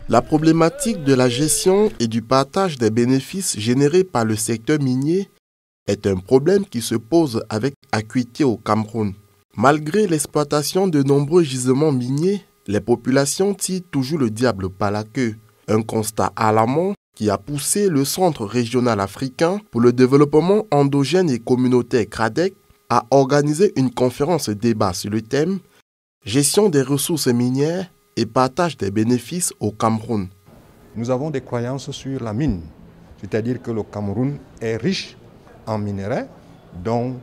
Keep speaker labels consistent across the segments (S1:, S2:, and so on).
S1: La problématique de la gestion et du partage des bénéfices générés par le secteur minier est un problème qui se pose avec acuité au Cameroun. Malgré l'exploitation de nombreux gisements miniers, les populations tirent toujours le diable par la queue. Un constat alarmant qui a poussé le Centre régional africain pour le développement endogène et communautaire CRADEC à organiser une conférence débat sur le thème « Gestion des ressources minières et partage des bénéfices au Cameroun ».
S2: Nous avons des croyances sur la mine, c'est-à-dire que le Cameroun est riche en minerais, dont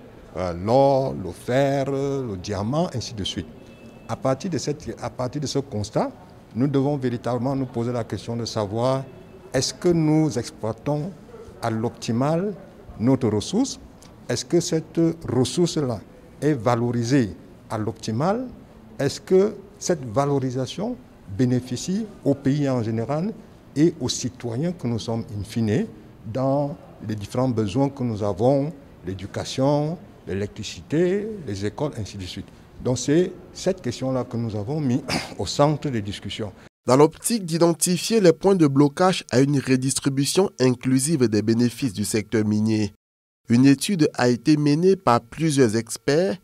S2: l'or, le fer, le diamant, ainsi de suite. À partir de ce constat, nous devons véritablement nous poser la question de savoir est-ce que nous exploitons à l'optimal notre ressource? Est-ce que cette ressource-là est valorisée à l'optimal? Est-ce que cette valorisation bénéficie au pays en général et aux citoyens que nous sommes in fine dans les différents besoins que nous avons, l'éducation, l'électricité, les écoles, ainsi de suite. Donc c'est cette question-là que nous avons mis au centre des discussions.
S1: Dans l'optique d'identifier les points de blocage à une redistribution inclusive des bénéfices du secteur minier, une étude a été menée par plusieurs experts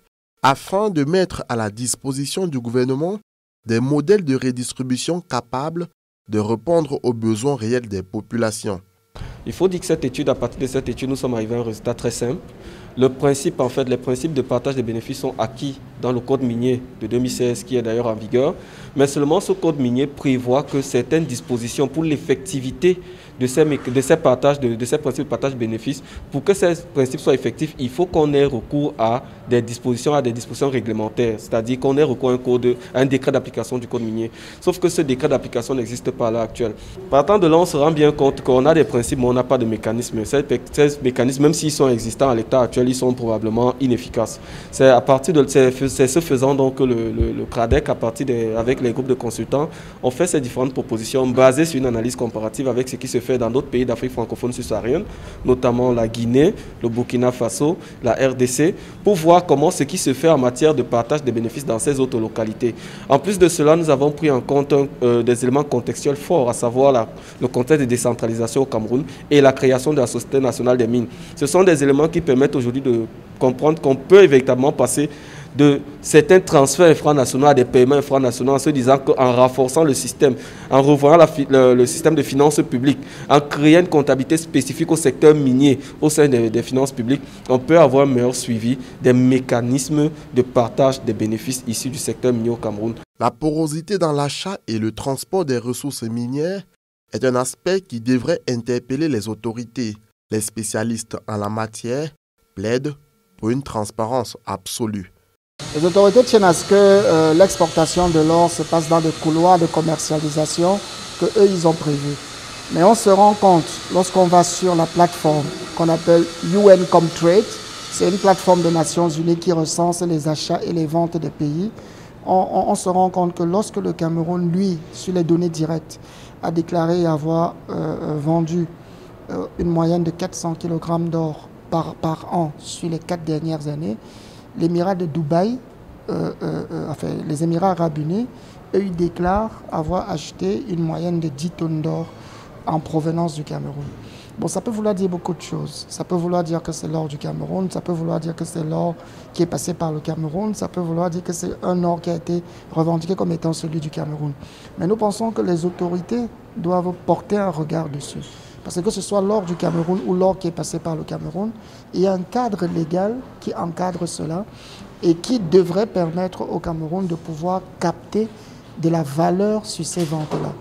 S1: afin de mettre à la disposition du gouvernement des modèles de redistribution capables de répondre aux besoins réels des populations.
S3: Il faut dire que à partir de cette étude, nous sommes arrivés à un résultat très simple. Les principes de partage des bénéfices sont acquis dans le code minier de 2016 qui est d'ailleurs en vigueur. Mais seulement ce code minier prévoit que certaines dispositions pour l'effectivité de ces principes de partage de bénéfices, pour que ces principes soient effectifs, il faut qu'on ait recours à des dispositions réglementaires, c'est-à-dire qu'on ait recours à un décret d'application du code minier. Sauf que ce décret d'application n'existe pas à l'heure actuelle. Partant de là, on se rend bien compte qu'on a des principes, mais on n'a pas de mécanismes. Ces mécanismes, même s'ils sont existants à l'état actuel, ils sont probablement inefficaces. C'est ce faisant donc que le CRADEC, avec les groupes de consultants, ont fait ces différentes propositions basées sur une analyse comparative avec ce qui se fait dans d'autres pays d'Afrique francophone subsaharienne, notamment la Guinée, le Burkina Faso, la RDC, pour voir comment ce qui se fait en matière de partage des bénéfices dans ces autres localités. En plus de cela, nous avons pris en compte des éléments contextuels forts, à savoir le contexte de décentralisation au Cameroun et la création de la Société nationale des mines. Ce sont des éléments qui permettent aujourd'hui de comprendre qu'on peut véritablement passer de certains transferts infranationaux à des paiements infranationaux en se disant qu'en renforçant le système, en revoyant le système de finances publiques, en créant une comptabilité spécifique au secteur minier au sein des finances publiques, on peut avoir un meilleur suivi des mécanismes de partage des bénéfices issus du secteur minier au Cameroun.
S1: La porosité dans l'achat et le transport des ressources minières est un aspect qui devrait interpeller les autorités. Les spécialistes en la matière plaident pour une transparence absolue.
S4: Les autorités tiennent à ce que l'exportation de l'or se passe dans des couloirs de commercialisation que eux ils ont prévus. Mais on se rend compte, lorsqu'on va sur la plateforme qu'on appelle UN Comtrade, c'est une plateforme des Nations Unies qui recense les achats et les ventes des pays, on se rend compte que lorsque le Cameroun, lui, sur les données directes, a déclaré avoir vendu une moyenne de 400 kg d'or par an sur les 4 dernières années, l'Émirat de Dubaï, les Émirats arabes unis, eux, ils déclarent avoir acheté une moyenne de 10 tonnes d'or en provenance du Cameroun. Bon, ça peut vouloir dire beaucoup de choses. Ça peut vouloir dire que c'est l'or du Cameroun, ça peut vouloir dire que c'est l'or qui est passé par le Cameroun, ça peut vouloir dire que c'est un or qui a été revendiqué comme étant celui du Cameroun. Mais nous pensons que les autorités doivent porter un regard dessus. Parce que ce soit l'or du Cameroun ou l'or qui est passé par le Cameroun, il y a un cadre légal qui encadre cela et qui devrait permettre au Cameroun de pouvoir capter de la valeur sur ces ventes-là.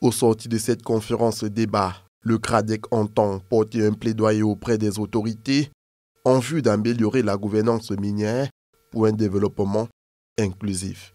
S1: Au sorti de cette conférence débat, le CRADEC entend porter un plaidoyer auprès des autorités en vue d'améliorer la gouvernance minière pour un développement inclusif.